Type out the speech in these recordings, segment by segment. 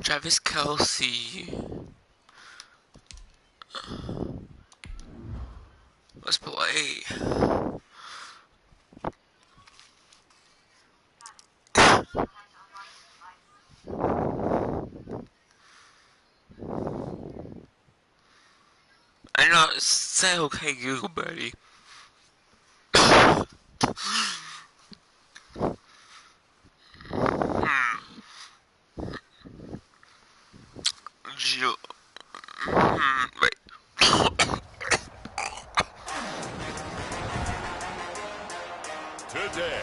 Travis Kelsey. Let's play. I know, say okay, Google buddy. Wait. Today,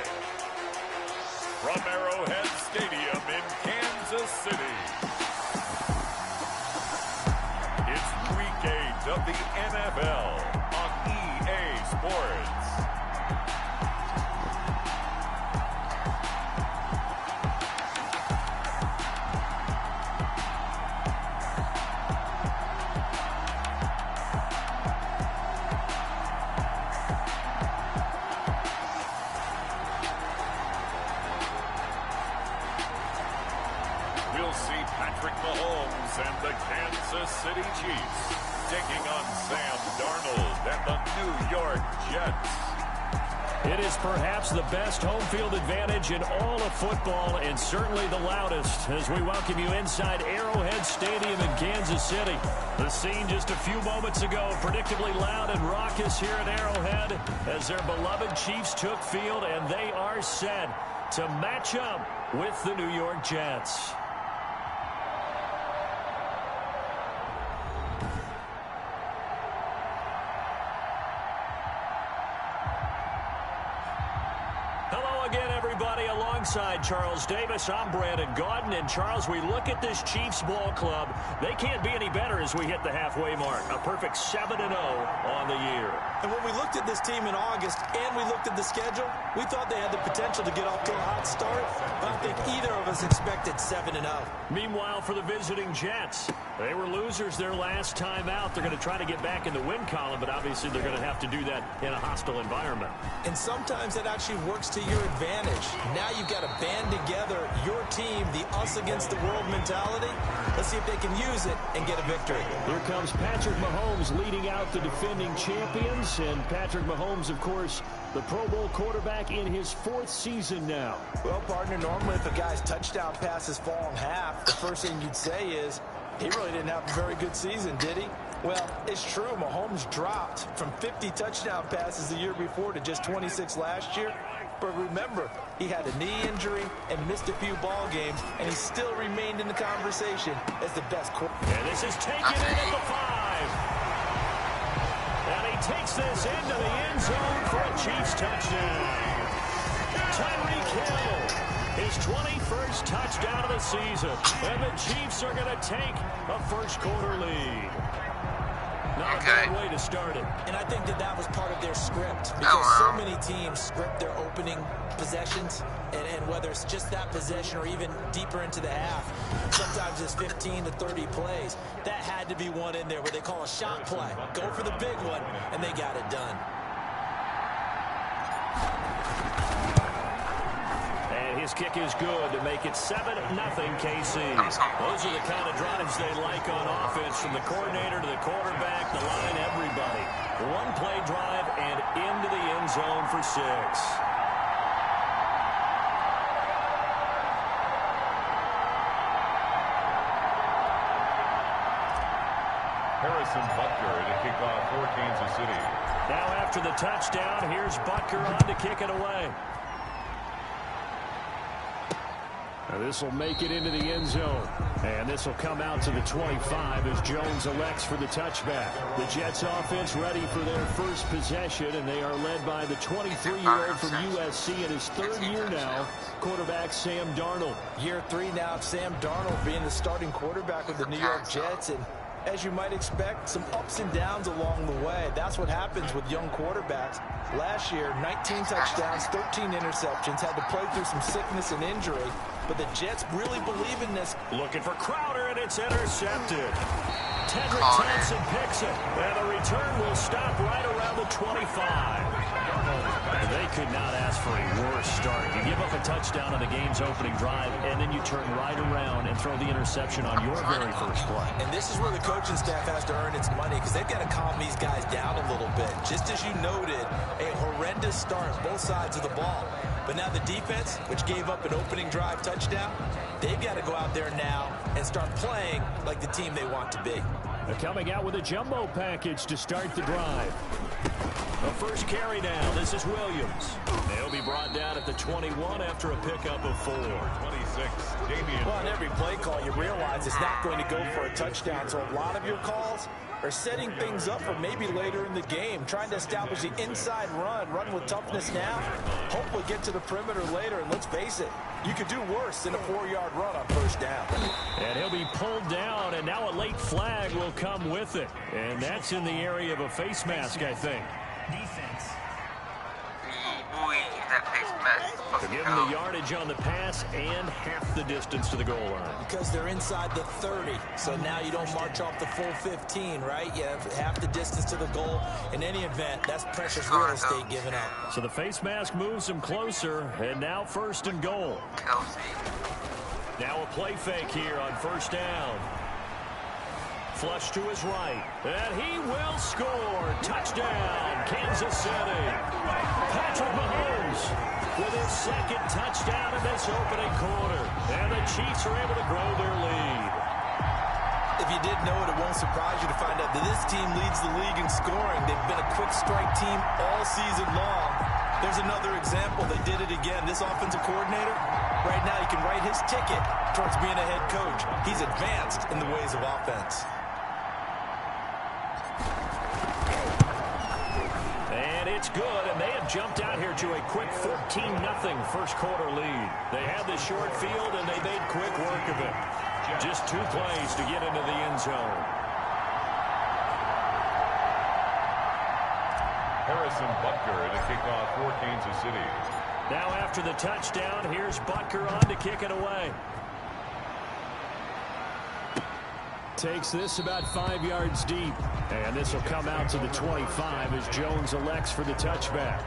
from Arrowhead Stadium in Kansas City, it's Week 8 of the NFL on EA Sports. We'll see Patrick Mahomes and the Kansas City Cheifs taking on Sam Darnold and the New York Jets. It is perhaps the best home field advantage in all of football, and certainly the loudest, as we welcome you inside Arrowhead Stadium in Kansas City. The scene just a few moments ago, predictably loud and raucous here at Arrowhead as their beloved Chiefs took field, and they are set to match up with the New York Jets. Alongside Charles Davis, I'm Brandon Gaudin. And Charles, we look at this Chiefs ball club. They can't be any better as we hit the halfway mark. A perfect 7-0 on the year. And when we looked at this team in August and we looked at the schedule, we thought they had the potential to get off to a hot start. I don't think either of us expected 7-0. Meanwhile, for the visiting Jets, they were losers their last time out. They're going to try to get back in the win column, but obviously they're going to have to do that in a hostile environment. And sometimes that actually works to your advantage. Now you've got to band together your team, the us against the world mentality. Let's see if they can use it and get a victory. Here comes Patrick Mahomes leading out the defending champions. And Patrick Mahomes, of course, the Pro Bowl quarterback in his 4th season now. Well, partner, normally if a guy's touchdown passes fall in half, the first thing you'd say is, he really didn't have a very good season, did he? Well, it's true. Mahomes dropped from 50 touchdown passes the year before to just 26 last year. But remember, he had a knee injury and missed a few ball games, and he still remained in the conversation as the best quarterback. And this is taken in at the 5. And he takes this into the end zone for a Chiefs touchdown. Tyreek Hill, his 21st touchdown of the season. And the Chiefs are going to take a first-quarter lead. Not a bad way to start it. And I think that was part of their script, because so many teams script their opening possessions, and whether it's just that possession or even deeper into the half, sometimes it's 15 to 30 plays. That had to be one in there where they call a shot play. Go for the big one, and they got it done. His kick is good to make it 7-0 KC. Those are the kind of drives they like on offense, from the coordinator to the quarterback, the line, everybody. One play drive and into the end zone for 6. Harrison Butker to kick off for Kansas City. Now after the touchdown, here's Butker on to kick it away. This will make it into the end zone. And this will come out to the 25 as Jones elects for the touchback. The Jets offense ready for their first possession, and they are led by the 23-year-old from USC in his 3rd year now, quarterback Sam Darnold. Year 3 now of Sam Darnold being the starting quarterback with the New York Jets, and as you might expect, some ups and downs along the way. That's what happens with young quarterbacks. Last year, 19 touchdowns, 13 interceptions, had to play through some sickness and injury. But the Jets really believe in this. Looking for Crowder, and it's intercepted. Tedrick Thompson picks it, and the return will stop right around the 25. And they could not ask for a worse start. You give up a touchdown on the game's opening drive, and then you turn right around and throw the interception on your very first play. And this is where the coaching staff has to earn its money because they've got to calm these guys down a little bit. Just as you noted, a horrendous start both sides of the ball. But now the defense, which gave up an opening drive touchdown, they've got to go out there now and start playing like the team they want to be. They're coming out with a jumbo package to start the drive. The first carry down. This is Williams. They'll be brought down at the 21 after a pickup of 4. 26, Damian. Well, on every play call, you realize it's not going to go for a touchdown. So a lot of your calls are setting things up for maybe later in the game, trying to establish the inside run with toughness now, hopefully get to the perimeter later. And let's face it, you could do worse than a 4-yard run on first down. And he'll be pulled down, and now a late flag will come with it. And that's in the area of a face mask, I think. Defense. Boy, that face mask. To give them the yardage on the pass and half the distance to the goal line. Because they're inside the 30, so now you don't march off the full 15, right? You have half the distance to the goal. In any event, that's precious real estate given up. So the face mask moves them closer, and now first and goal. Kelsey. Now a play fake here on first down. Flush to his right, and he will score. Touchdown, Kansas City. Patrick Mahomes with his second touchdown in this opening quarter. And the Chiefs are able to grow their lead. If you didn't know it, it won't surprise you to find out that this team leads the league in scoring. They've been a quick strike team all season long. There's another example. They did it again. This offensive coordinator, right now, he can write his ticket towards being a head coach. He's advanced in the ways of offense. And it's good, and they have jumped out here to a quick 14-0 first quarter lead. They had the short field, and they made quick work of it. Just 2 plays to get into the end zone. Harrison Butker in a kickoff for Kansas City. Now after the touchdown, here's Butker on to kick it away. Takes this about 5 yards deep. And this will come out to the 25 as Jones elects for the touchback.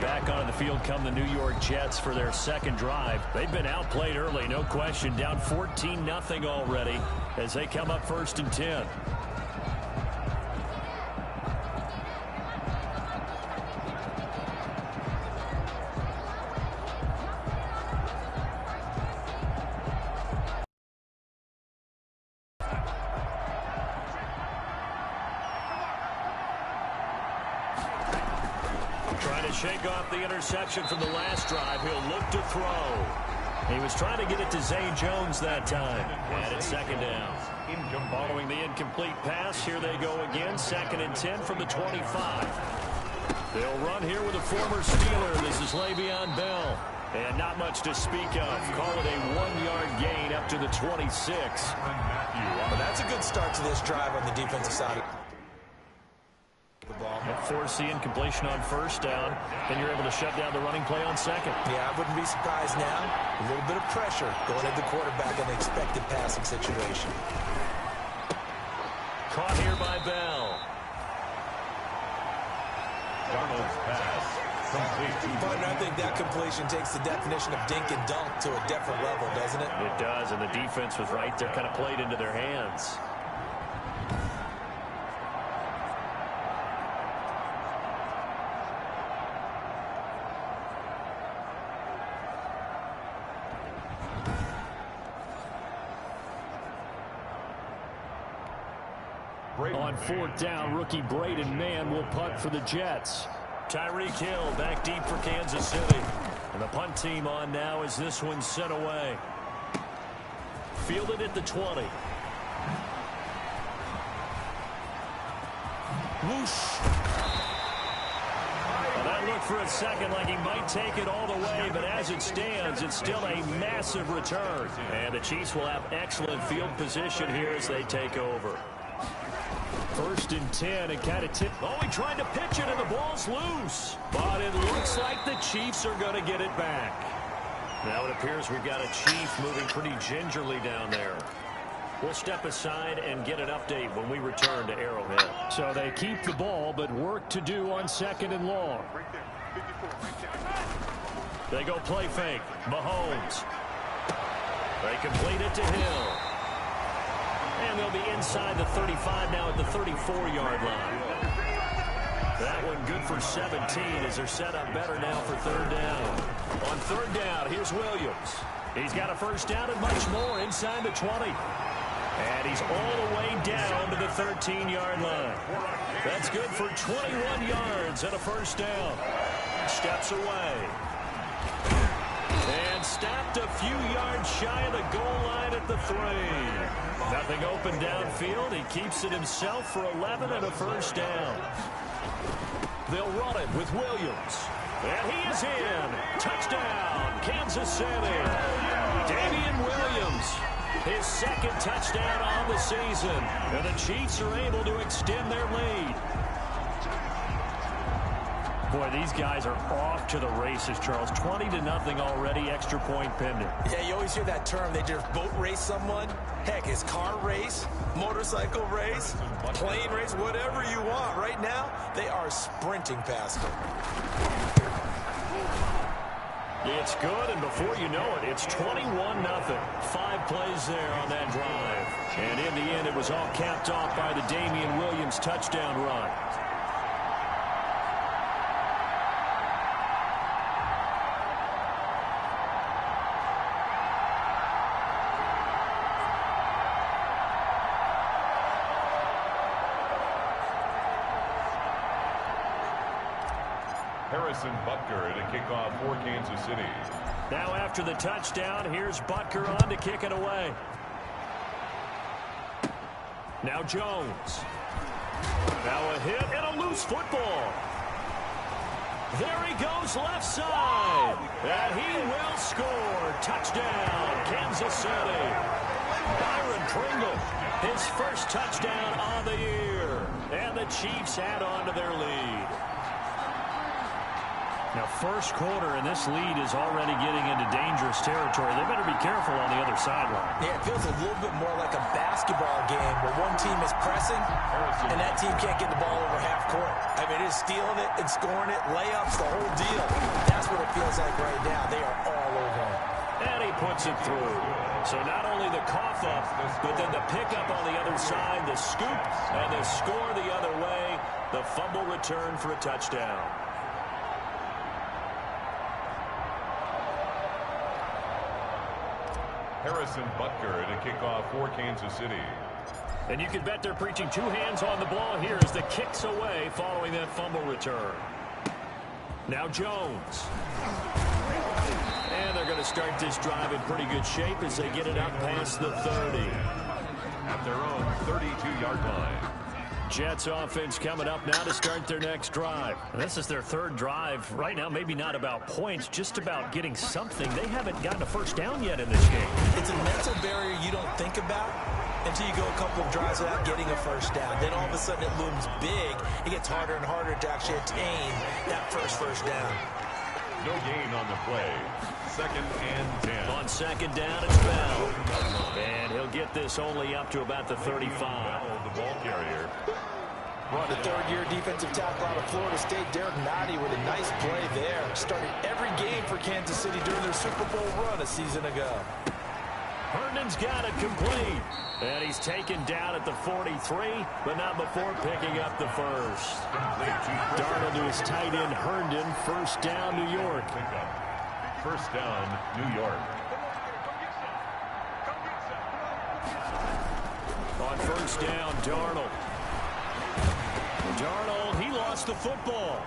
Back onto the field come the New York Jets for their second drive. They've been outplayed early, no question. Down 14-0 already as they come up first and 10. Trying to shake off the interception from the last drive. He'll look to throw. He was trying to get it to Zay Jones that time. And it's second down. Following the incomplete pass, here they go again. 2nd and 10 from the 25. They'll run here with a former Steeler. This is Le'Veon Bell. And not much to speak of. Call it a 1-yard gain up to the 26. But that's a good start to this drive on the defensive side. Force the incompletion on first down. Then you're able to shut down the running play on second. Yeah, I wouldn't be surprised now. A little bit of pressure going at the quarterback in the expected passing situation. Caught here by Bell. Darnold's pass complete. But I think that completion takes the definition of dink and dunk to a different level, doesn't it? It does, and the defense was right there, kind of played into their hands. On 4th down, rookie Braden Mann will punt for the Jets. Tyreek Hill back deep for Kansas City. And the punt team on now as this one's sent away. Fielded at the 20. Whoosh. Well, that looked for a second like he might take it all the way, but as it stands, it's still a massive return. And the Chiefs will have excellent field position here as they take over. 1st and 10 and kind of tip. Oh, he tried to pitch it and the ball's loose. But it looks like the Chiefs are going to get it back. Now it appears we've got a Chief moving pretty gingerly down there. We'll step aside and get an update when we return to Arrowhead. So they keep the ball, but work to do on 2nd and long. They go play fake. Mahomes. They complete it to Hill. be inside the 35 now at the 34-yard line. That one good for 17 as they're set up better now for third down. On third down, here's Williams. He's got a first down and much more inside the 20. And he's all the way down to the 13-yard line. That's good for 21 yards and a first down. Steps away. And stopped a few yards shy of the goal line at the 3. Nothing open downfield. He keeps it himself for 11 and a first down. They'll run it with Williams. And he is in. Touchdown, Kansas City. Damian Williams, his second touchdown on the season. And the Chiefs are able to extend their lead. Boy, these guys are off to the races, Charles. 20-0 already, extra point pending. Yeah, you always hear that term. They just boat race someone. Heck, it's car race, motorcycle race, plane race, whatever you want. Right now, they are sprinting past them. It's good, and before you know it, it's 21-0. 5 plays there on that drive. And in the end, it was all capped off by the Damian Williams touchdown run. Butker at a kickoff for Kansas City. Now after the touchdown, here's Butker on to kick it away. Now Jones. Now a hit and a loose football. There he goes left side. And he will score. Touchdown, Kansas City. Byron Pringle, his first touchdown on the year. And the Chiefs add on to their lead. Now, first quarter, and this lead is already getting into dangerous territory. They better be careful on the other sideline. Yeah, it feels a little bit more like a basketball game where one team is pressing and that team can't get the ball over half court. I mean, it is stealing it and scoring it, layups, the whole deal. That's what it feels like right now. They are all over him. And he puts it through. So not only the cough up, but then the pickup on the other side, the scoop, and the score the other way. The fumble return for a touchdown. Harrison Butker at a kickoff for Kansas City. And you can bet they're preaching 2 hands on the ball here as the kick's away following that fumble return. Now Jones. And they're going to start this drive in pretty good shape as they get it up past the 30. At their own 32-yard line. Jets offense coming up now to start their next drive. This is their third drive. Right now, maybe not about points, just about getting something. They haven't gotten a first down yet in this game. It's a mental barrier you don't think about until you go a couple of drives without getting a first down. Then all of a sudden it looms big. It gets harder and harder to actually attain that first down. No gain on the play. 2nd and 10. On second down, it's Bell. And he'll get this only up to about the 35. The ball carrier. The third-year defensive tackle out of Florida State, Derek Nottie, with a nice play there. Started every game for Kansas City during their Super Bowl run a season ago. Herndon's got it complete. And he's taken down at the 43, but not before picking up the first. Darnold to his tight end, Herndon. First down, New York. First down, New York. On first down, Darnold. Darnold, he lost the football.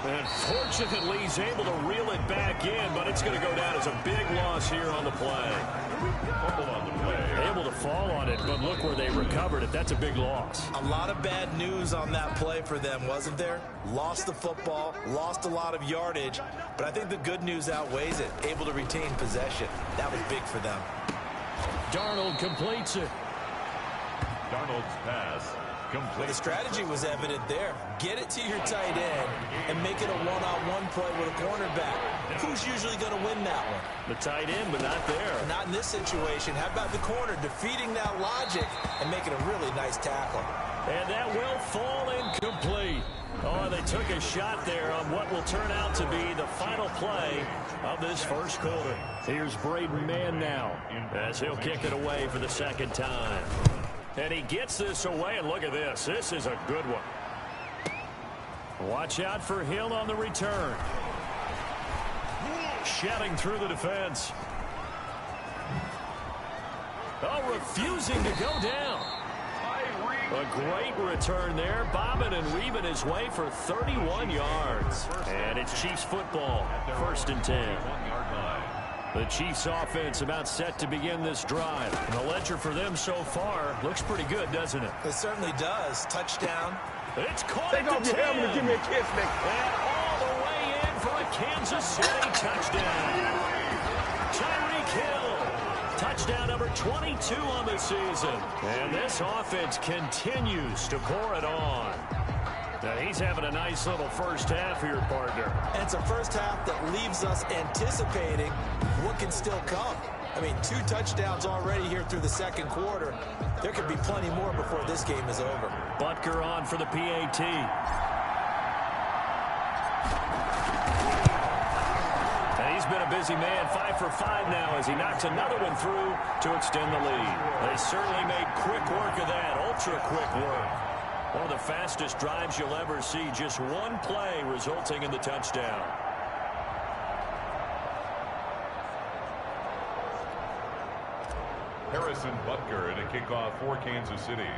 And fortunately, he's able to reel it back in, but it's going to go down as a big loss here on the play. Fumble on the play. Able to fall on it, but look where they recovered it. That's a big loss. A lot of bad news on that play for them, wasn't there? Lost the football, lost a lot of yardage, but I think the good news outweighs it. Able to retain possession. That was big for them. Darnold completes it. Darnold's pass. Well, the strategy was evident there. Get it to your tight end and make it a one-on-one play with a cornerback. Who's usually going to win that one? The tight end, but not there. Not in this situation. How about the corner defeating that logic and making a really nice tackle? And that will fall incomplete. Oh, they took a shot there on what will turn out to be the final play of this first quarter. Here's Braden Mann now as he'll kick it away for the second time. And he gets this away, and look at this. This is a good one. Watch out for Hill on the return. Shedding through the defense. Oh, refusing to go down. A great return there, bobbing and weaving his way for 31 yards. And it's Chiefs football, 1st and 10. The Chiefs offense about set to begin this drive. And the ledger for them so far looks pretty good, doesn't it? It certainly does. Touchdown. It's caught at the 10. And all the way in for a Kansas City touchdown. Tyreek Hill. Touchdown number 22 on the season. And this offense continues to pour it on. Now he's having a nice little first half here, partner. And it's a first half that leaves us anticipating what can still come. I mean, 2 touchdowns already here through the second quarter. There could be plenty more before this game is over. Butker on for the PAT. And he's been a busy man, 5 for 5 now as he knocks another one through to extend the lead. They certainly made quick work of that, ultra quick work. One of the fastest drives you'll ever see, just one play resulting in the touchdown. Harrison Butker at a kickoff for Kansas City.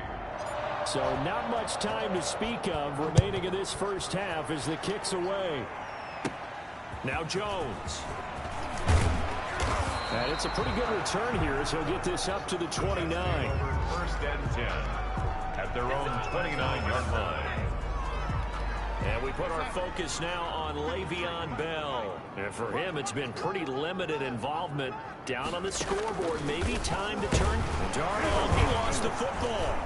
So not much time to speak of remaining in this first half as the kick's away. Now Jones. And it's a pretty good return here as he'll get this up to the 29. 1st and 10 at their own 29-yard line. And we put our focus now on Le'Veon Bell. And for him, it's been pretty limited involvement. Down on the scoreboard, maybe time to turn. Darnold, he lost the football.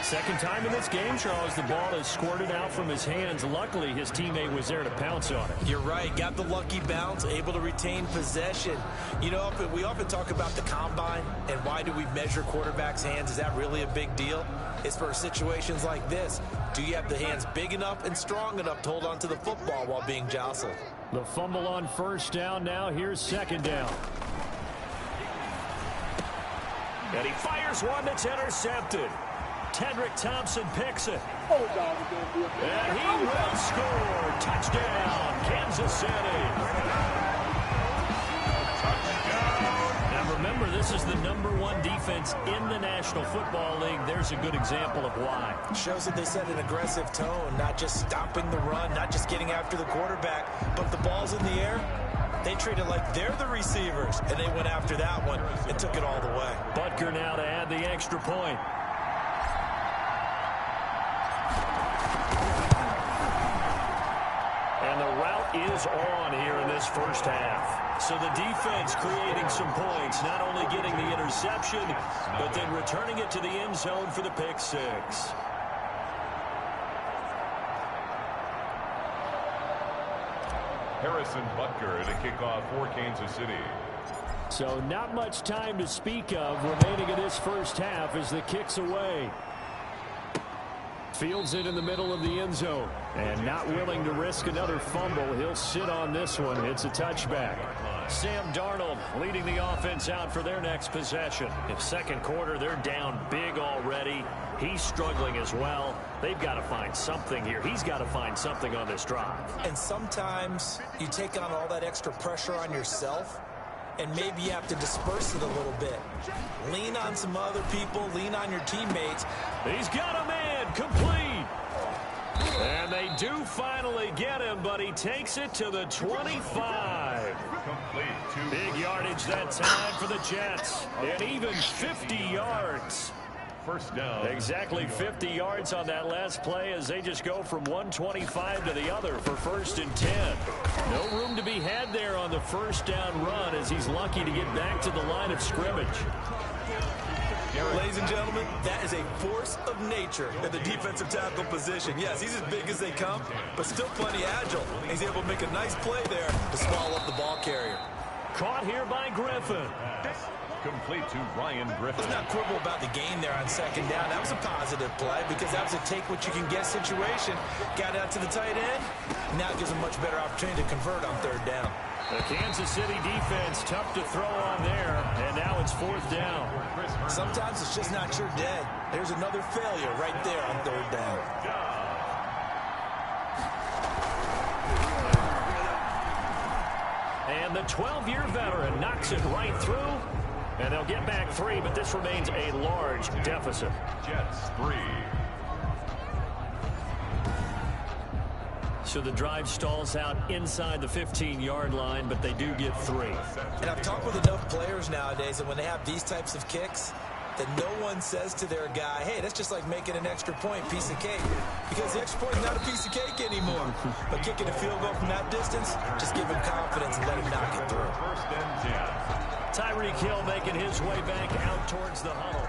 Second time in this game, Charles, the ball is squirted out from his hands. Luckily, his teammate was there to pounce on it. You're right. Got the lucky bounce, able to retain possession. You know, we often talk about the combine and why do we measure quarterbacks' hands. Is that really a big deal? It's for situations like this. Do you have the hands big enough and strong enough to hold on to the football while being jostled? The fumble on first down now. Here's second down. And he fires one that's intercepted. Tedrick Thompson picks it. And he will score. Touchdown, Kansas City. Now remember, this is the #1 defense in the National Football League. There's a good example of why. Shows that they set an aggressive tone, not just stopping the run, not just getting after the quarterback, but the ball's in the air. They treat it like they're the receivers, and they went after that one and took it all the way. Butker now to add the extra point. And the route is on here in this first half. So the defense creating some points, not only getting the interception, but then returning it to the end zone for the pick six. Harrison Butker at a kickoff for Kansas City. So not much time to speak of remaining in this first half as the kick's away. Fields it in the middle of the end zone. And not willing to risk another fumble. He'll sit on this one. It's a touchback. Sam Darnold leading the offense out for their next possession. In second quarter, they're down big already. He's struggling as well. They've got to find something here. He's got to find something on this drive. And sometimes you take on all that extra pressure on yourself, and maybe you have to disperse it a little bit. Lean on some other people. Lean on your teammates. He's got a man complete. And they do finally get him, but he takes it to the 25. Complete. Big yardage that time for the Jets. And even 50 yards. First down. Exactly 50 yards on that last play as they just go from 125 to the other for 1st and 10. No room to be had there on the first down run as he's lucky to get back to the line of scrimmage. Ladies and gentlemen, that is a force of nature at the defensive tackle position. Yes, he's as big as they come, but still plenty agile. He's able to make a nice play there to swallow up the ball carrier. Caught here by Griffin. Complete to Ryan Griffin. Let's not quibble about the gain there on second down. That was a positive play because that was a take-what-you-can-get situation. Got out to the tight end. Now it gives him a much better opportunity to convert on third down. The Kansas City defense tough to throw on there, and now it's 4th down. Sometimes it's just not your day. There's another failure right there on 3rd down. And the 12-year veteran knocks it right through, and they'll get back 3, but this remains a large deficit. Jets 3. So the drive stalls out inside the 15-yard line, but they do get 3. And I've talked with enough players nowadays that when they have these types of kicks, that no one says to their guy, hey, that's just like making an extra point, piece of cake. Because the extra point is not a piece of cake anymore. But kicking a field goal from that distance, just give him confidence and let him knock it through. 1st and 10. Tyreek Hill making his way back out towards the huddle.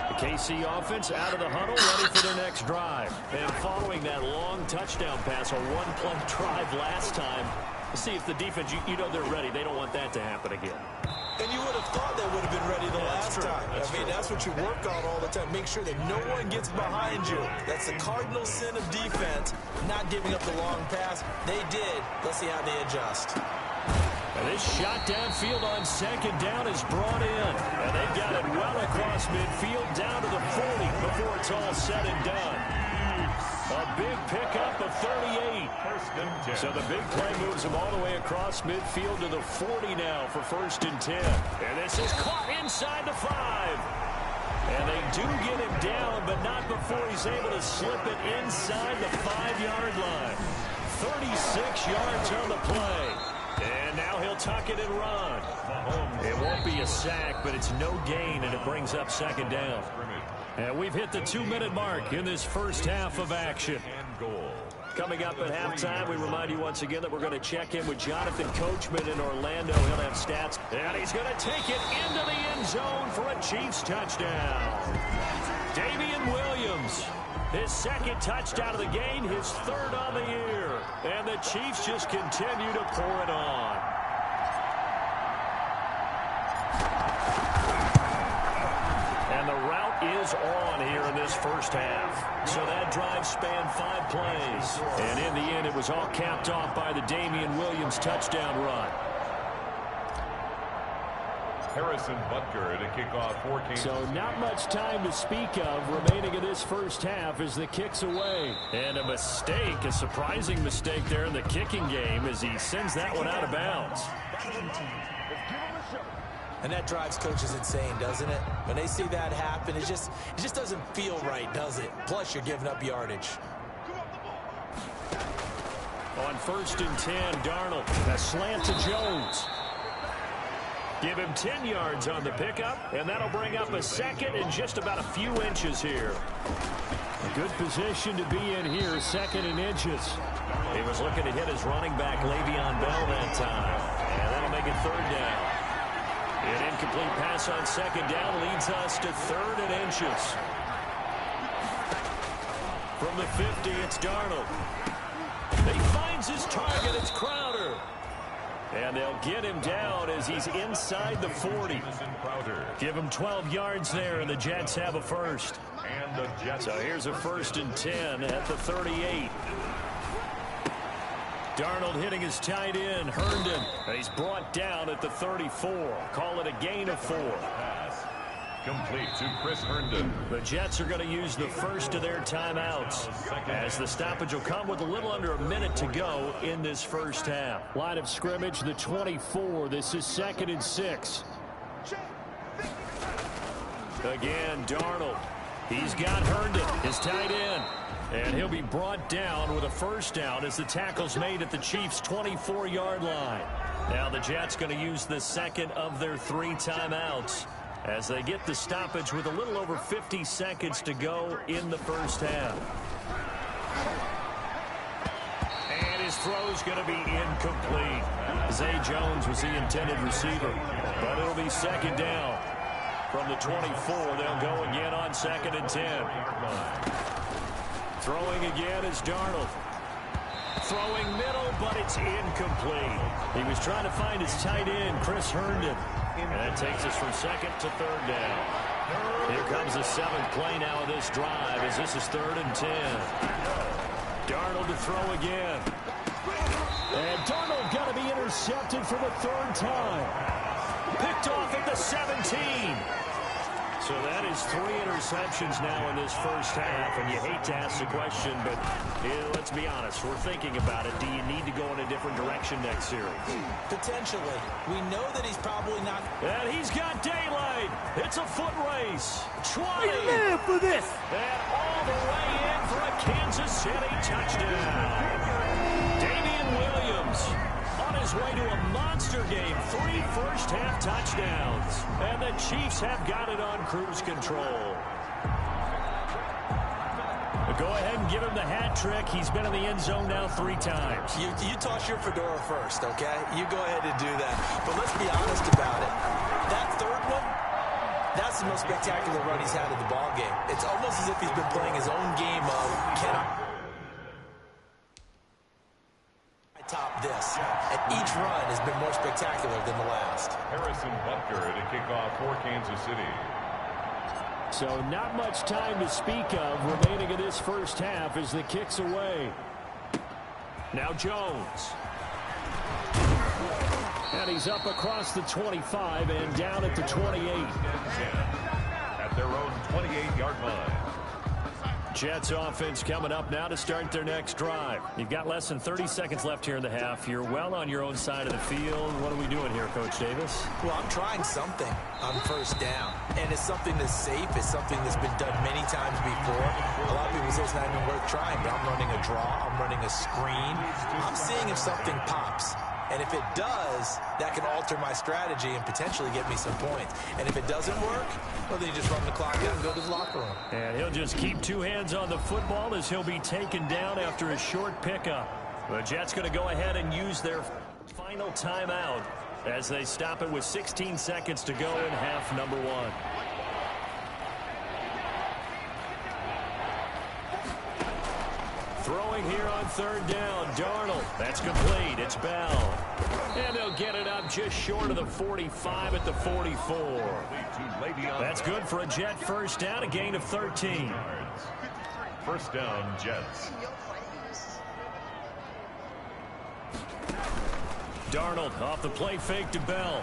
The KC offense out of the huddle, ready for their next drive. And following that long touchdown pass, a one-play drive last time, see if the defense, you know they're ready. They don't want that to happen again. And you would have thought they would have been ready the last time. That's what you work on all the time. Make sure that no one gets behind you. That's the cardinal sin of defense, not giving up the long pass. They did. Let's see how they adjust. And this shot downfield on 2nd down is brought in. And they've got it well across midfield down to the 40 before it's all said and done. A big pickup of 38. 1st and 10. So the big play moves him all the way across midfield to the 40 now for 1st and 10. And this is caught inside the 5. And they do get him down, but not before he's able to slip it inside the 5-yard line. 36 yards on the play. And now he'll tuck it and run. It won't be a sack, but it's no gain, and it brings up 2nd down. And we've hit the 2-minute mark in this first half of action. Coming up at halftime, we remind you once again that we're going to check in with Jonathan Coachman in Orlando. He'll have stats. And he's going to take it into the end zone for a Chiefs touchdown. Damian Williams, his 2nd touchdown of the game, his 3rd on the year. And the Chiefs just continue to pour it on. And the route is on here in this first half. So that drive spanned 5 plays. And in the end, it was all capped off by the Damian Williams touchdown run. Harrison Butker to kick off for Kansas. So not much time to speak of remaining in this first half as the kick's away. And a mistake, a surprising mistake there in the kicking game as he sends that one out of bounds. And that drives coaches insane, doesn't it? When they see that happen, it just doesn't feel right, does it? Plus, you're giving up yardage. On 1st and 10, Darnold, a slant to Jones. Give him 10 yards on the pickup, and that'll bring up a 2nd and just about a few inches here. A good position to be in here, 2nd and inches. He was looking to hit his running back, Le'Veon Bell, that time. And that'll make it 3rd down. An incomplete pass on 2nd down leads us to 3rd and inches. From the 50, it's Darnold. He finds his target. It's Crowder. And they'll get him down as he's inside the 40. Give him 12 yards there, and the Jets have a 1st. So here's a 1st and 10 at the 38. Darnold hitting his tight end, Herndon. And he's brought down at the 34. Call it a gain of 4. Complete to Chris Herndon. The Jets are going to use the first of their timeouts as the stoppage will come with a little under a minute to go in this first half. Line of scrimmage, the 24. This is 2nd and 6. Again, Darnold. He's got Herndon, his tight end. And he'll be brought down with a 1st down as the tackle's made at the Chiefs' 24-yard line. Now the Jets going to use the 2nd of their 3 timeouts as they get the stoppage with a little over 50 seconds to go in the first half. And his throw's going to be incomplete. Zay Jones was the intended receiver, but it'll be 2nd down. From the 24, they'll go again on 2nd and 10. Throwing again is Darnold. Throwing middle, but it's incomplete. He was trying to find his tight end, Chris Herndon. And that takes us from 2nd to 3rd down. Here comes the 7th play now of this drive as this is 3rd and 10. Darnold to throw again. And Darnold got to be intercepted for the third time. Picked off at the 17. So that is 3 interceptions now in this first half, and you hate to ask the question, but let's be honest, we're thinking about it. Do you need to go in a different direction next series? Potentially. We know that he's probably not. And he's got daylight. It's a foot race. 20. Live for this. And all the way in for a Kansas City touchdown. Damian Williams on his way to a monster game. 3 first-half touchdowns. And the Chiefs have got it on cruise control. Go ahead and give him the hat trick. He's been in the end zone now 3 times. You toss your fedora first, okay? You go ahead and do that. But let's be honest about it. That third one, that's the most spectacular run he's had in the ballgame. It's almost as if he's been playing his own game of, can I top this? And each run has been more spectacular than the last. Harrison Butker at a kickoff for Kansas City. So not much time to speak of remaining in this first half as the kick's away. Now Jones. And he's up across the 25 and down at the 28. At their own 28-yard line. Jets offense coming up now to start their next drive. You've got less than 30 seconds left here in the half. You're well on your own side of the field. What are we doing here, Coach Davis? Well, I'm trying something on first down. And it's something that's safe. It's something that's been done many times before. A lot of people say it's not even worth trying, but I'm running a draw. I'm running a screen. I'm seeing if something pops. And if it does, that can alter my strategy and potentially get me some points. And if it doesn't work, well, then you just run the clock out and go to the locker room. And he'll just keep 2 hands on the football as he'll be taken down after a short pickup. The Jets going to go ahead and use their final timeout as they stop it with 16 seconds to go in half number 1. Throwing here on third down, Darnold. That's complete. It's Bell. And they'll get it up just short of the 45 at the 44. That's good for a Jet first down, a gain of 13. First down, Jets. Darnold off the play fake to Bell.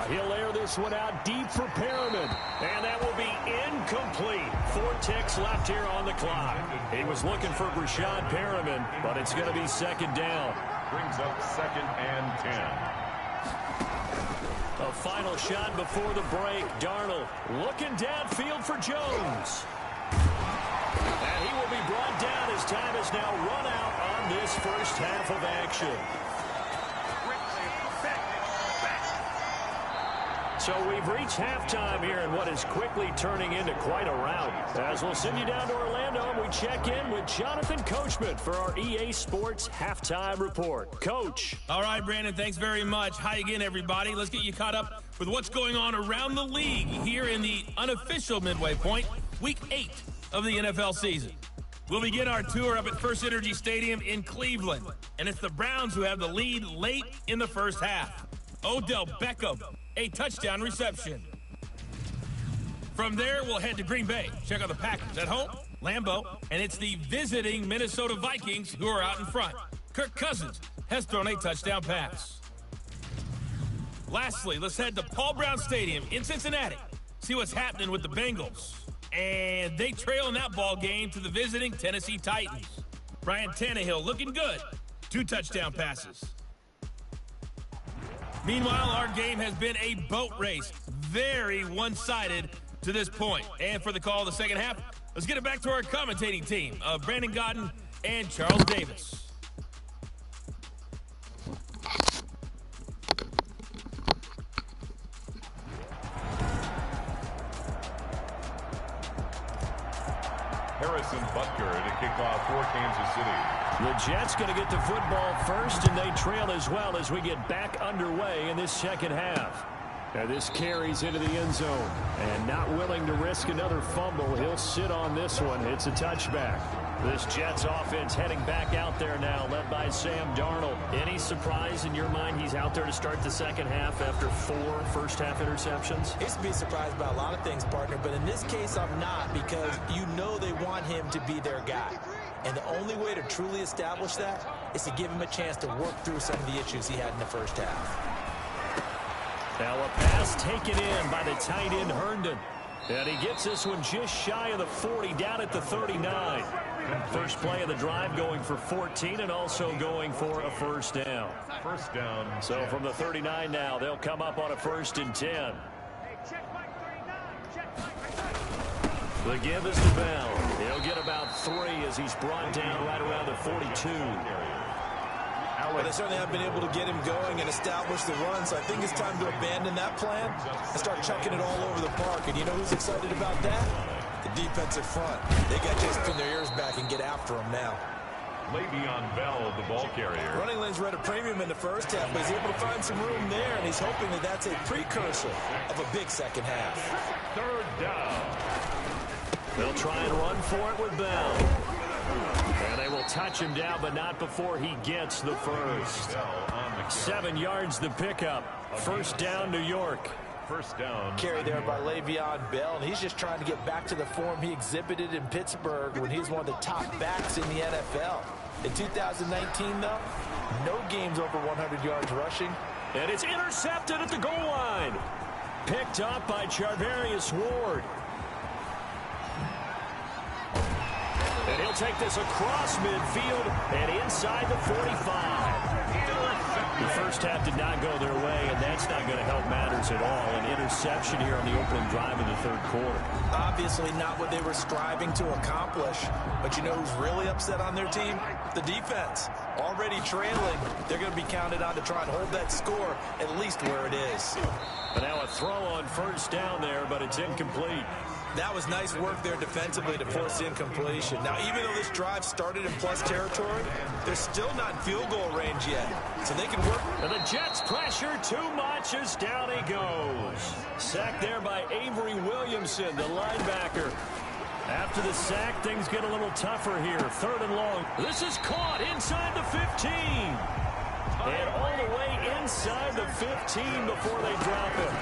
He'll air this one out deep for Perriman. And that will be incomplete. 4 ticks left here on the clock. He was looking for Brashad Perriman, but it's going to be second down. Brings up 2nd and 10. A final shot before the break. Darnold looking downfield for Jones. And he will be brought down as time is now run out on this first half of action. So we've reached halftime here in what is quickly turning into quite a rout. As we'll send you down to Orlando and we check in with Jonathan Coachman for our EA Sports Halftime Report. Coach. All right, Brandon, thanks very much. Hi again, everybody. Let's get you caught up with what's going on around the league here in the unofficial midway point, Week 8 of the NFL season. We'll begin our tour up at First Energy Stadium in Cleveland, and it's the Browns who have the lead late in the first half. Odell Beckham, a touchdown reception. From there, we'll head to Green Bay. Check out the Packers at home, Lambeau, and it's the visiting Minnesota Vikings who are out in front. Kirk Cousins has thrown a touchdown pass. Lastly, let's head to Paul Brown Stadium in Cincinnati. See what's happening with the Bengals. And they trail in that ball game to the visiting Tennessee Titans. Ryan Tannehill looking good. 2 touchdown passes. Meanwhile, our game has been a boat race. Very one-sided to this point. And for the call of the second half, let's get it back to our commentating team of Brandon Godden and Charles Davis. Harrison Butker at a kickoff for Kansas City. The Jets going to get the football first, and they trail as well as we get back underway in this second half. Now this carries into the end zone, and not willing to risk another fumble. He'll sit on this one. It's a touchback. This Jets offense heading back out there now, led by Sam Darnold. Any surprise in your mind he's out there to start the second half after 4 first-half interceptions? Used to be surprised by a lot of things, partner, but in this case I'm not, because you know they want him to be their guy. And the only way to truly establish that is to give him a chance to work through some of the issues he had in the first half. Now a pass taken in by the tight end Herndon. And he gets this one just shy of the 40, down at the 39. First play of the drive going for 14 and also going for a first down. First down. So from the 39 now, they'll come up on a 1st and 10. The give is to Bell. He'll get about 3 as he's brought down right around the 42. But they certainly have been able to get him going and establish the run, so I think it's time to abandon that plan and start chucking it all over the park. And you know who's excited about that? The defensive front. They got to just pin their ears back and get after him now. Le'Veon Bell, the ball carrier. Running lanes were at a premium in the first half, but he's able to find some room there, and he's hoping that that's a precursor of a big second half. Third down. They'll try and run for it with Bell. And they will touch him down, but not before he gets the first. 7 yards the pickup. First down, New York. First down. Carry there by Le'Veon Bell, and he's just trying to get back to the form he exhibited in Pittsburgh when he was one of the top backs in the NFL. In 2019, though, no games over 100 yards rushing. And it's intercepted at the goal line. Picked up by Charvarius Ward. And he'll take this across midfield and inside the 45. The first half did not go their way, and that's not going to help matters at all. An interception here on the opening drive of the third quarter. Obviously not what they were striving to accomplish. But you know who's really upset on their team? The defense. Already trailing. They're going to be counted on to try and hold that score at least where it is. But now a throw on first down there, but it's incomplete. That was nice work there defensively to force the incompletion. Now, even though this drive started in plus territory, they're still not in field goal range yet. So they can work. And the Jets pressure too much as down he goes. Sacked there by Avery Williamson, the linebacker. After the sack, things get a little tougher here. 3rd and long. This is caught inside the 15. And all the way inside the 15 before they drop him.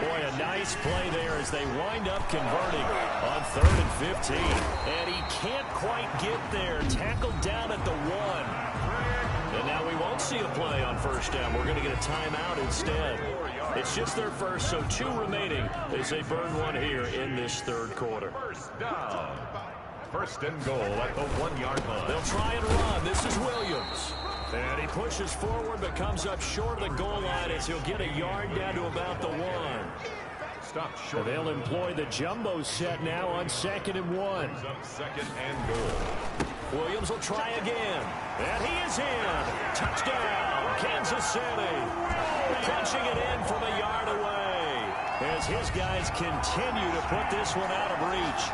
Boy, a nice play there as they wind up converting on 3rd and 15. And he can't quite get there. Tackled down at the 1. And now we won't see a play on first down. We're going to get a timeout instead. It's just their first, so 2 remaining as they burn one here in this third quarter. First down. First and goal at the 1-yard line. They'll try and run. This is Williams. And he pushes forward but comes up short of the goal line as he'll get a yard down to about the 1. Stop short. They'll employ the jumbo set now on 2nd and 1. Second and goal. Williams will try again. And he is in. Touchdown, Kansas City. Punching it in from a yard away as his guys continue to put this one out of reach.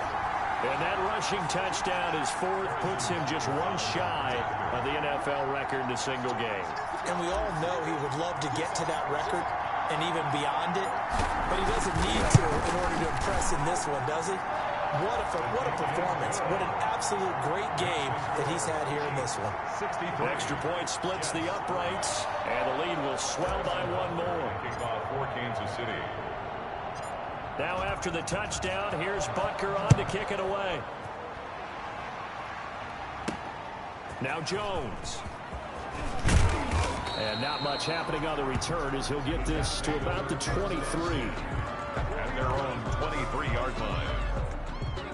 And that rushing touchdown is 4th, puts him just 1 shy of the NFL record in a single game. And we all know he would love to get to that record and even beyond it, but he doesn't need to in order to impress in this one, does he? What a performance. What an absolute great game that he's had here in this one. Extra point splits the uprights, and the lead will swell by 1 more. Kickoff for Kansas City. Now after the touchdown, here's Butker on to kick it away. Now Jones. And not much happening on the return as he'll get this to about the 23. At their own 23-yard line.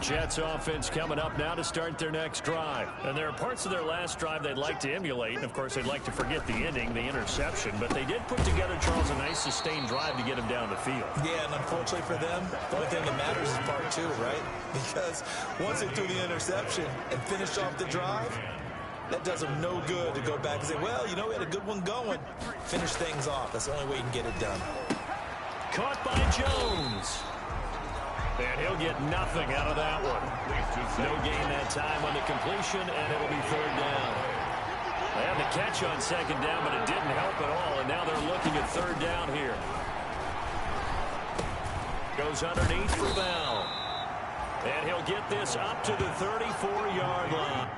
Jets offense coming up now to start their next drive. And there are parts of their last drive they'd like to emulate. And, of course, they'd like to forget the ending, the interception. But they did put together, Charles, a nice sustained drive to get him down the field. Yeah, and unfortunately for them, the only thing that matters is part 2, right? Because once they threw the interception and finished off the drive, that does them no good to go back and say, well, you know, we had a good one going. Finish things off. That's the only way you can get it done. Caught by Jones. And he'll get nothing out of that one. No gain that time on the completion, and it'll be 3rd down. They had the catch on 2nd down, but it didn't help at all, and now they're looking at 3rd down here. Goes underneath for Bell. And he'll get this up to the 34-yard line.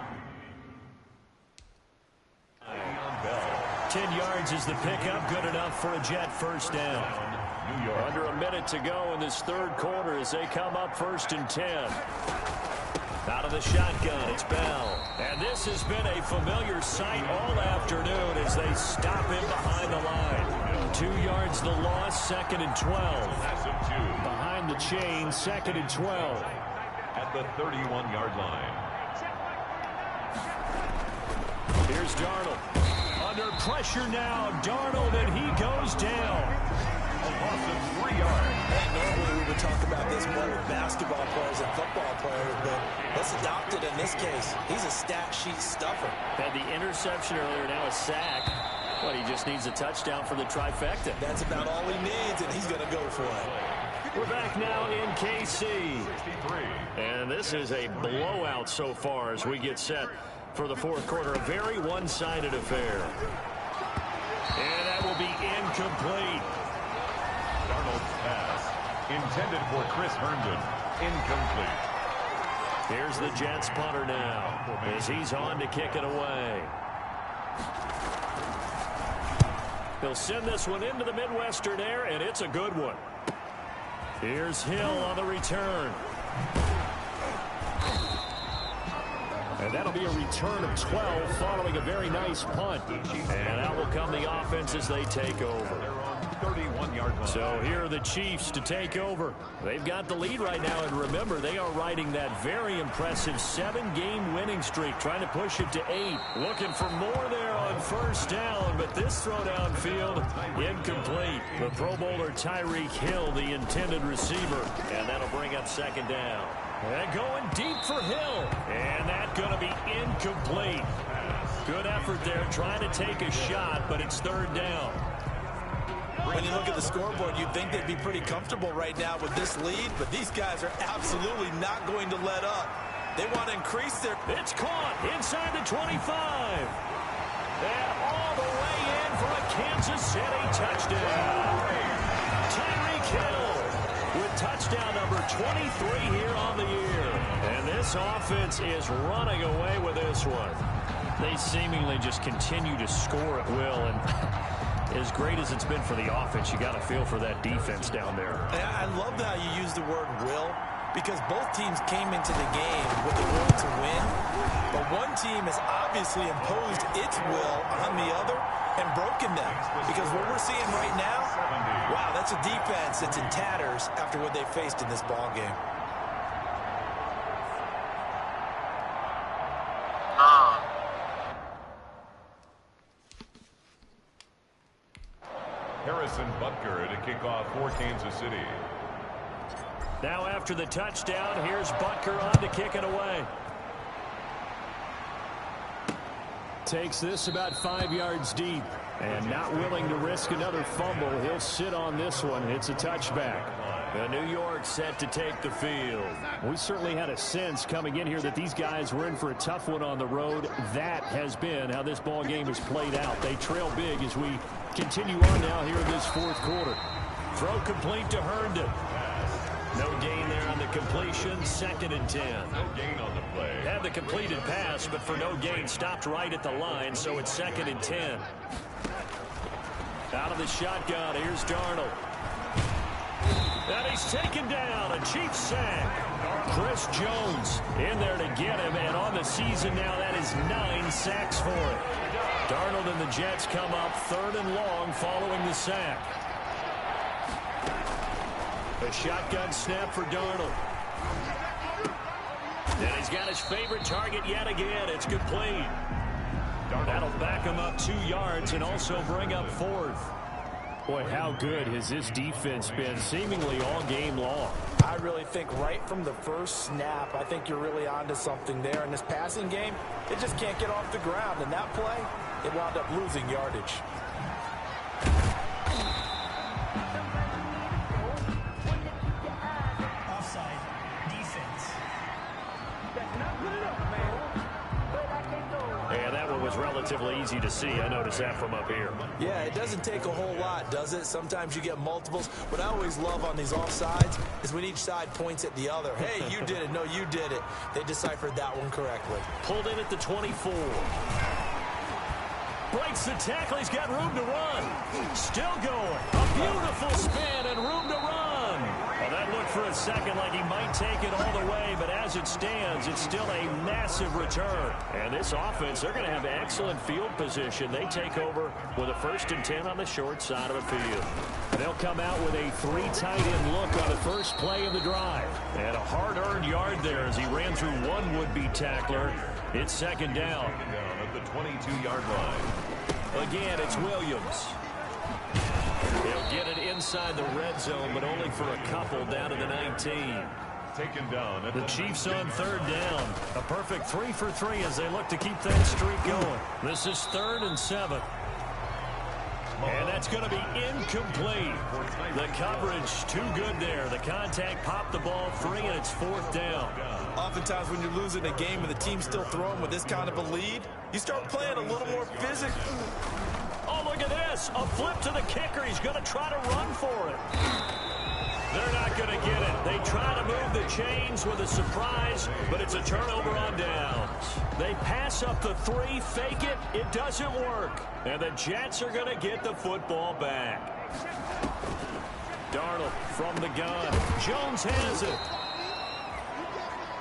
10 yards is the pickup, good enough for a Jet first down. Under a minute to go in this third quarter as they come up 1st and 10. Out of the shotgun, it's Bell. And this has been a familiar sight all afternoon as they stop him behind the line. 2 yards the loss, 2nd and 12. Behind the chain, 2nd and 12. At the 31-yard line. Here's Darnold. Under pressure now, Darnold, and he goes down. A loss of 3 yards. Normally we would talk about this more with basketball players and football players, but let's adopt it in this case. He's a stat sheet stuffer. Had the interception earlier, now a sack. But he just needs a touchdown for the trifecta. That's about all he needs, and he's going to go for it. We're back now in KC. And this is a blowout so far as we get set for the fourth quarter. A very one-sided affair. And that will be incomplete. Darnold's pass, intended for Chris Herndon, incomplete. Here's the Jets punter now as he's on to kick it away. He'll send this one into the Midwestern air, and it's a good one. Here's Hill on the return. And that'll be a return of 12 following a very nice punt. And out will come the offense as they take over. 31-yard line. So here are the Chiefs to take over. They've got the lead right now, and remember, they are riding that very impressive 7-game winning streak, trying to push it to 8. Looking for more there on first down, but this throw downfield, incomplete. The Pro Bowler Tyreek Hill, the intended receiver, and that'll bring up 2nd down. And going deep for Hill, and that's going to be incomplete. Good effort there, trying to take a shot, but it's 3rd down. When you look at the scoreboard, you'd think they'd be pretty comfortable right now with this lead, but these guys are absolutely not going to let up. They want to increase their... It's caught inside the 25. And all the way in for a Kansas City touchdown. Tyreek Hill with touchdown number 23 here on the year. And this offense is running away with this one. They seemingly just continue to score at will, and as great as it's been for the offense, you got to feel for that defense down there. I love how you use the word will, because both teams came into the game with the will to win, but one team has obviously imposed its will on the other and broken them, because what we're seeing right now, wow, that's a defense that's in tatters after what they faced in this ball game. Harrison Butker to kick off for Kansas City. Now after the touchdown, here's Butker on to kick it away. Takes this about 5 yards deep, and not willing to risk another fumble. He'll sit on this one. It's a touchback. The New York set to take the field. We certainly had a sense coming in here that these guys were in for a tough one on the road. That has been how this ball game has played out. They trail big as we continue on now here in this fourth quarter. Throw complete to Herndon. No gain there on the completion. 2nd and 10. No gain on the play. Had the completed pass, but for no gain, stopped right at the line, so it's 2nd and 10. Out of the shotgun, here's Darnold. And he's taken down, a Chiefs sack. Chris Jones in there to get him, and on the season now, that is 9 sacks for him. Darnold and the Jets come up 3rd and long following the sack. A shotgun snap for Darnold. And he's got his favorite target yet again. It's complete. That'll back him up 2 yards and also bring up 4th. Boy, how good has this defense been seemingly all game long? I really think right from the first snap, I think you're really onto something there. In this passing game, it just can't get off the ground. And that play, it wound up losing yardage. Offside, defense. And that one was relatively easy to see. I noticed that from up here. Yeah, it doesn't take a whole lot, does it? Sometimes you get multiples. What I always love on these offsides is when each side points at the other. Hey, you did it. No, you did it. They deciphered that one correctly. Pulled in at the 24. Breaks the tackle. He's got room to run. Still going. A beautiful spin and room to run. Well, that That looked for a second like he might take it all the way, but as it stands, it's still a massive return. And this offense, they're going to have excellent field position. They take over with a 1st and 10 on the short side of the field. And they'll come out with a 3 tight end look on the first play of the drive. And a hard-earned yard there as he ran through one would-be tackler. It's 2nd down. At the 22-yard line. Again, it's Williams. He'll get it inside the red zone, but only for a couple down to the 19. Taken down at the Chiefs on 3rd down. A perfect 3 for 3 as they look to keep that streak going. This is 3rd and 7. And that's going to be incomplete. The coverage too good there. The contact popped the ball free, and it's 4th down. Oftentimes when you're losing a game and the team's still throwing with this kind of a lead, you start playing a little more physical. Oh, look at this. A flip to the kicker. He's going to try to run for it. They're not going to get it. They try to move the chains with a surprise, but it's a turnover on downs. They pass up the 3, fake it. It doesn't work. And the Jets are going to get the football back. Darnold from the gun. Jones has it.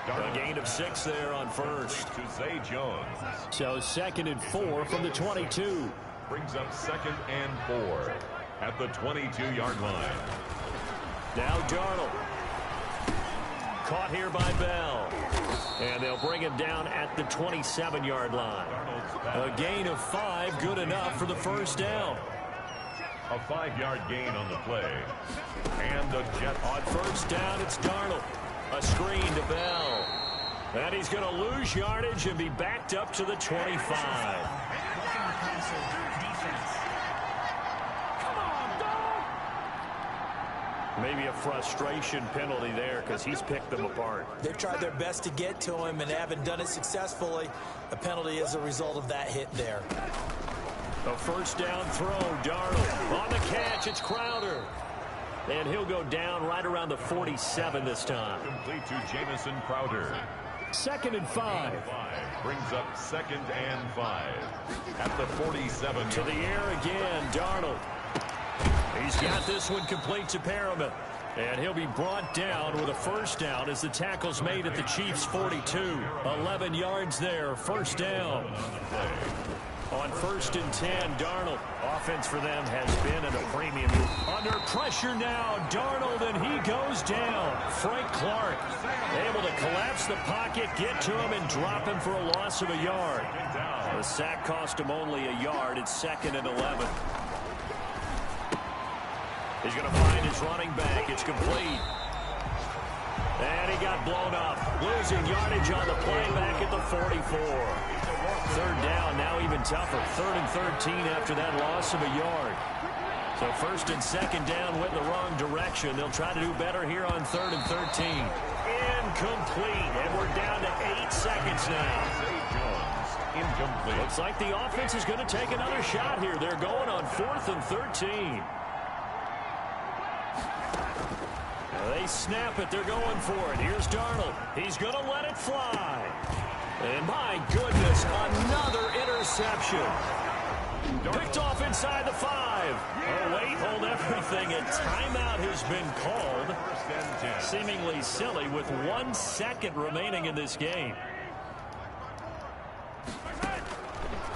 A gain of 6 there on first. To Zay Jones. So 2nd and 4 from the 22. Brings up 2nd and 4 at the 22-yard line. Now Darnold. Caught here by Bell. And they'll bring him down at the 27-yard line. A gain of 5, good enough for the 1st down. A 5-yard gain on the play. And the Jets. On 1st down, it's Darnold. A screen to Bell. And he's going to lose yardage and be backed up to the 25. Maybe a frustration penalty there because he's picked them apart. They've tried their best to get to him and haven't done it successfully. A penalty is a result of that hit there. A 1st down throw. Darnold on the catch. It's Crowder. And he'll go down right around the 47 this time. Complete to Jamison Crowder. 2nd and 5. Brings up 2nd and 5 at the 47. To the air again, Darnold. He's got this one complete to Perriman. And he'll be brought down with a 1st down as the tackle's made at the Chiefs' 42. 11 yards there, 1st down. On 1st and 10, Darnold. Offense for them has been at a premium. Under pressure now, Darnold, and he goes down. Frank Clark able to collapse the pocket, get to him, and drop him for a loss of a yard. The sack cost him only a yard. It's 2nd and 11. He's going to find his running back. It's complete. And he got blown up. Losing yardage on the play back at the 44. 3rd down, now even tougher. 3rd and 13 after that loss of a yard. So 1st and 2nd down went in the wrong direction. They'll try to do better here on 3rd and 13. Incomplete. And we're down to 8 seconds now. Incomplete. Looks like the offense is going to take another shot here. They're going on 4th and 13. They snap it. They're going for it. Here's Darnold. He's going to let it fly. And my goodness, another interception. Picked off inside the 5. Oh, wait, hold everything. A timeout has been called. Seemingly silly with 1 second remaining in this game.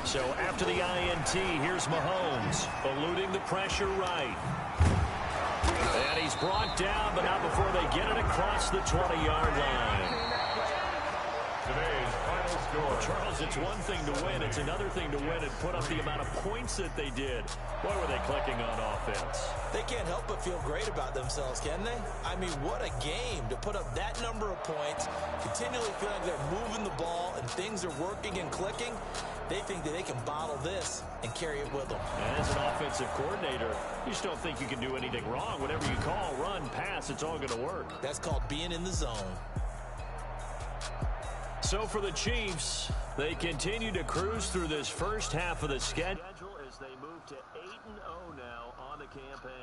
So after the INT, here's Mahomes eluding the pressure right. And he's brought down, but not before they get it across the 20-yard line. Today's final score. Well, Charles, it's one thing to win. It's another thing to win and put up the amount of points that they did. Boy, were they clicking on offense. They can't help but feel great about themselves, can they? I mean, what a game to put up that number of points, continually feeling like they're moving the ball and things are working and clicking. They think that they can bottle this and carry it with them. And as an offensive coordinator, you just don't think you can do anything wrong. Whatever you call, run, pass, it's all going to work. That's called being in the zone. So for the Chiefs, they continue to cruise through this first half of the schedule as they move to 8-0 now on the campaign.